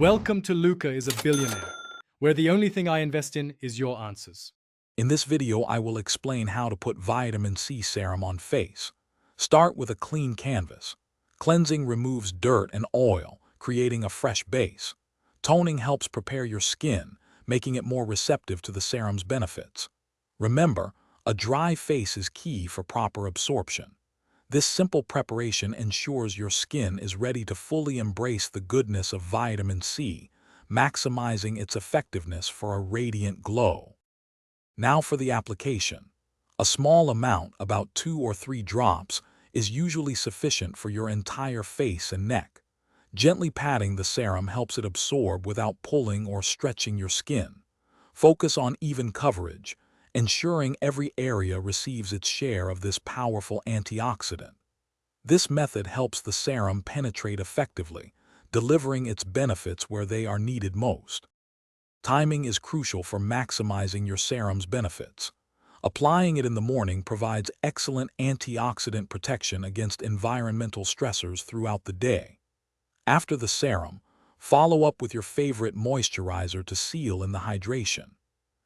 Welcome to Luca is a Billionaire, where the only thing I invest in is your answers. In this video, I will explain how to put vitamin C serum on face. Start with a clean canvas. Cleansing removes dirt and oil, creating a fresh base. Toning helps prepare your skin, making it more receptive to the serum's benefits. Remember, a dry face is key for proper absorption. This simple preparation ensures your skin is ready to fully embrace the goodness of vitamin C, maximizing its effectiveness for a radiant glow. Now for the application. A small amount, about 2 or 3 drops, is usually sufficient for your entire face and neck. Gently patting the serum helps it absorb without pulling or stretching your skin. Focus on even coverage, ensuring every area receives its share of this powerful antioxidant. This method helps the serum penetrate effectively, delivering its benefits where they are needed most. Timing is crucial for maximizing your serum's benefits. Applying it in the morning provides excellent antioxidant protection against environmental stressors throughout the day. After the serum, follow up with your favorite moisturizer to seal in the hydration.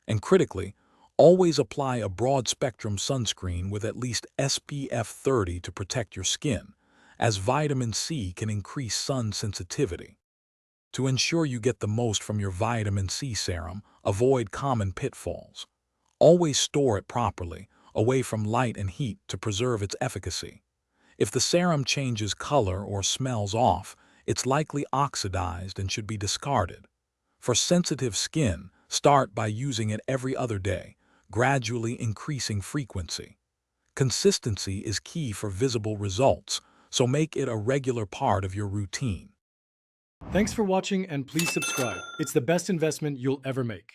And critically, always apply a broad-spectrum sunscreen with at least SPF 30 to protect your skin, as vitamin C can increase sun sensitivity. To ensure you get the most from your vitamin C serum, avoid common pitfalls. Always store it properly, away from light and heat to preserve its efficacy. If the serum changes color or smells off, it's likely oxidized and should be discarded. For sensitive skin, start by using it every other day, gradually increasing frequency. Consistency is key for visible results, so make it a regular part of your routine. Thanks for watching and please subscribe. It's the best investment you'll ever make.